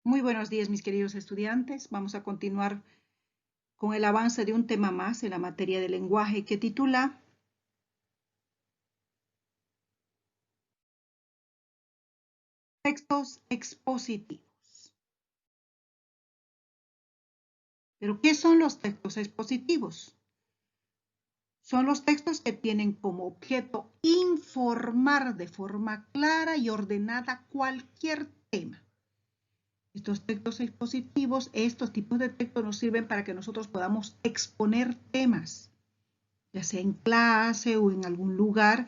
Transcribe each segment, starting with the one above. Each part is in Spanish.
Muy buenos días, mis queridos estudiantes. Vamos a continuar con el avance de un tema más en la materia de lenguaje que titula Textos expositivos. ¿Pero qué son los textos expositivos? Son los textos que tienen como objeto informar de forma clara y ordenada cualquier tema. Estos textos expositivos, estos tipos de textos nos sirven para que nosotros podamos exponer temas, ya sea en clase o en algún lugar,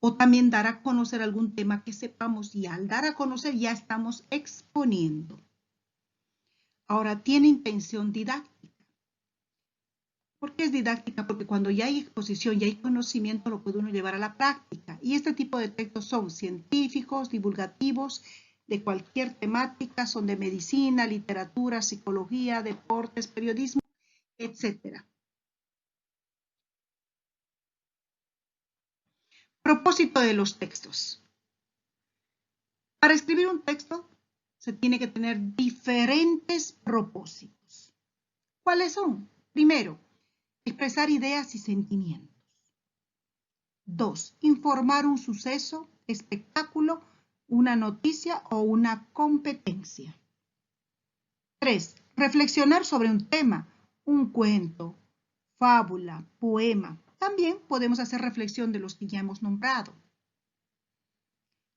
o también dar a conocer algún tema que sepamos, y al dar a conocer ya estamos exponiendo. Ahora, tiene intención didáctica. ¿Por qué es didáctica? Porque cuando ya hay exposición, ya hay conocimiento, lo puede uno llevar a la práctica. Y este tipo de textos son científicos, divulgativos, de cualquier temática, son de medicina, literatura, psicología, deportes, periodismo, etc. Propósito de los textos. Para escribir un texto se tiene que tener diferentes propósitos. ¿Cuáles son? Primero, expresar ideas y sentimientos. 2. Informar un suceso, espectáculo, una noticia o una competencia. 3. Reflexionar sobre un tema, un cuento, fábula, poema. También podemos hacer reflexión de los que ya hemos nombrado.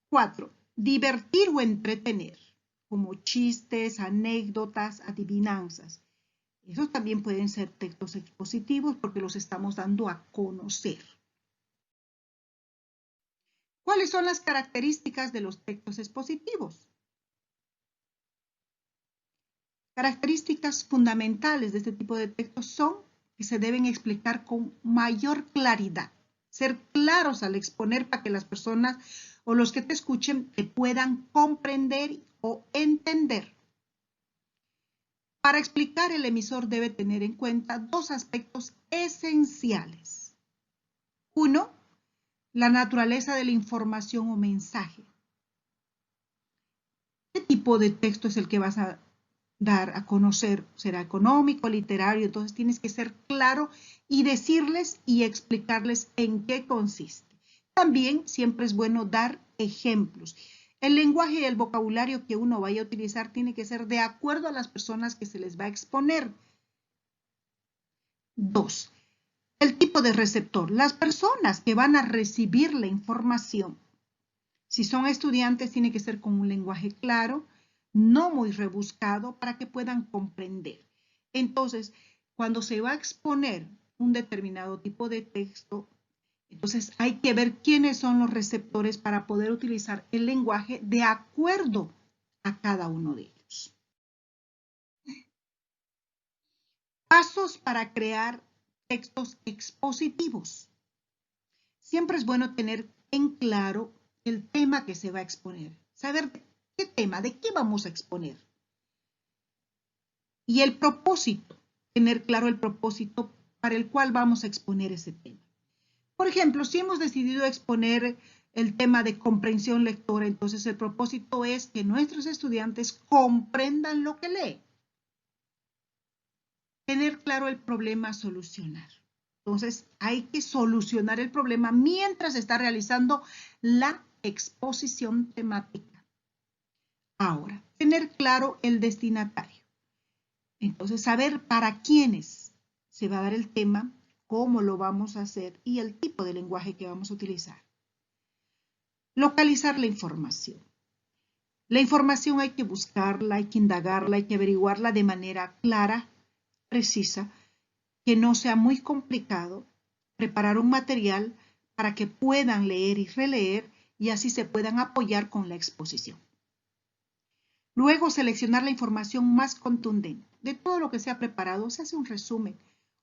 4. Divertir o entretener, como chistes, anécdotas, adivinanzas. Esos también pueden ser textos expositivos porque los estamos dando a conocer. ¿Cuáles son las características de los textos expositivos? Características fundamentales de este tipo de textos son que se deben explicar con mayor claridad, ser claros al exponer para que las personas o los que te escuchen te puedan comprender o entender. Para explicar, el emisor debe tener en cuenta dos aspectos esenciales. 1. La naturaleza de la información o mensaje. ¿Qué tipo de texto es el que vas a dar a conocer? ¿Será económico, literario? Entonces tienes que ser claro y decirles y explicarles en qué consiste. También siempre es bueno dar ejemplos. El lenguaje y el vocabulario que uno vaya a utilizar tiene que ser de acuerdo a las personas que se les va a exponer. 2. El tipo de receptor. Las personas que van a recibir la información. Si son estudiantes, tiene que ser con un lenguaje claro, no muy rebuscado, para que puedan comprender. Entonces, cuando se va a exponer un determinado tipo de texto, entonces hay que ver quiénes son los receptores para poder utilizar el lenguaje de acuerdo a cada uno de ellos. Pasos para crear textos expositivos. Siempre es bueno tener en claro el tema que se va a exponer, saber qué tema, de qué vamos a exponer. Y el propósito, tener claro el propósito para el cual vamos a exponer ese tema. Por ejemplo, si hemos decidido exponer el tema de comprensión lectora, entonces el propósito es que nuestros estudiantes comprendan lo que leen. Tener claro el problema a solucionar. Entonces, hay que solucionar el problema mientras se está realizando la exposición temática. Ahora, tener claro el destinatario. Entonces, saber para quiénes se va a dar el tema, cómo lo vamos a hacer y el tipo de lenguaje que vamos a utilizar. Localizar la información. La información hay que buscarla, hay que indagarla, hay que averiguarla de manera clara, precisa, que no sea muy complicado, preparar un material para que puedan leer y releer y así se puedan apoyar con la exposición. Luego, seleccionar la información más contundente. De todo lo que se ha preparado, se hace un resumen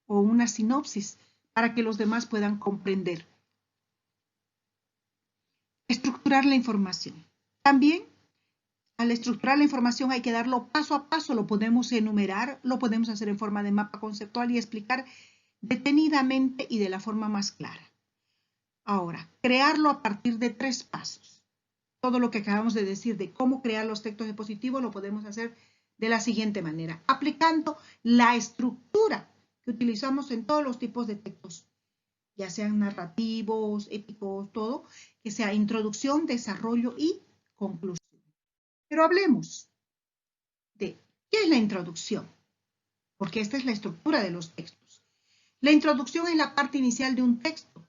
o una sinopsis para que los demás puedan comprender. Estructurar la información. También, al estructurar la información hay que darlo paso a paso, lo podemos enumerar, lo podemos hacer en forma de mapa conceptual y explicar detenidamente y de la forma más clara. Ahora, crearlo a partir de 3 pasos. Todo lo que acabamos de decir de cómo crear los textos expositivos lo podemos hacer de la siguiente manera, aplicando la estructura que utilizamos en todos los tipos de textos, ya sean narrativos, épicos, todo, que sea introducción, desarrollo y conclusión. Pero hablemos de qué es la introducción, porque esta es la estructura de los textos. La introducción es la parte inicial de un texto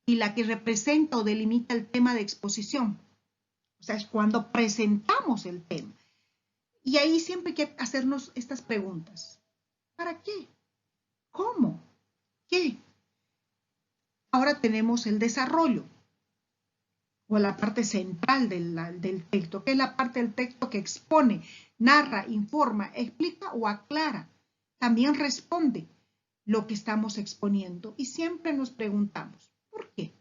y la que representa o delimita el tema de exposición. O sea, es cuando presentamos el tema. Y ahí siempre hay que hacernos estas preguntas. ¿Para qué? ¿Cómo? ¿Qué? Ahora tenemos el desarrollo o la parte central del texto, que es la parte del texto que expone, narra, informa, explica o aclara. También responde lo que estamos exponiendo y siempre nos preguntamos, ¿por qué?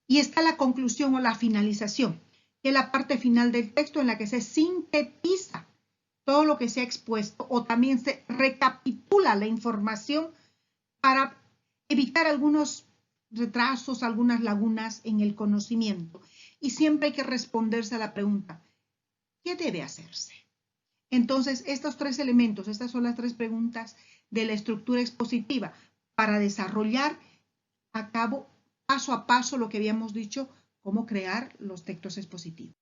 Y está la conclusión o la finalización, que es la parte final del texto en la que se sintetiza todo lo que se ha expuesto o también se recapitula la información para evitar algunos retrasos, algunas lagunas en el conocimiento. Y siempre hay que responderse a la pregunta, ¿qué debe hacerse? Entonces, estos tres elementos, estas son las tres preguntas de la estructura expositiva para desarrollar a cabo paso a paso lo que habíamos dicho, cómo crear los textos expositivos.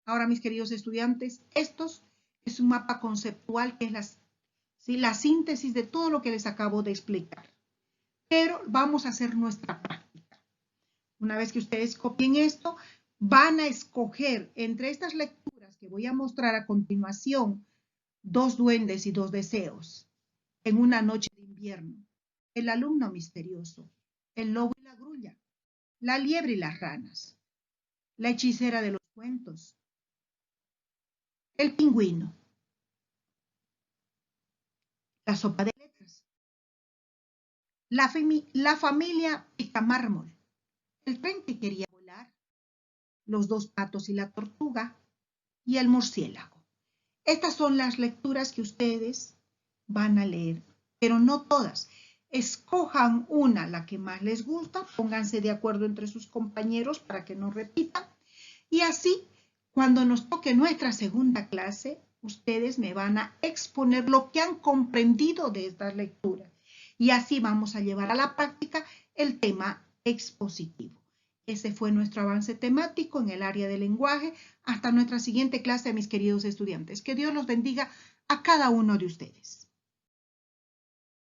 Ahora, mis queridos estudiantes, estos es un mapa conceptual que es la síntesis de todo lo que les acabo de explicar. Pero vamos a hacer nuestra práctica. Una vez que ustedes copien esto, van a escoger entre estas lecturas que voy a mostrar a continuación, Dos duendes y dos deseos, En una noche de invierno, El alumno misterioso, El lobo y la grulla, La liebre y las ranas, La hechicera de los cuentos, El pingüino, La sopa de letras, La familia Picamármol, El tren que quería volar, Los dos patos y la tortuga y El murciélago. Estas son las lecturas que ustedes van a leer, pero no todas. Escojan una, la que más les gusta, pónganse de acuerdo entre sus compañeros para que no repitan. Y así, cuando nos toque nuestra segunda clase, ustedes me van a exponer lo que han comprendido de estas lecturas. Y así vamos a llevar a la práctica el tema expositivo. Ese fue nuestro avance temático en el área del lenguaje. Hasta nuestra siguiente clase, mis queridos estudiantes. Que Dios los bendiga a cada uno de ustedes.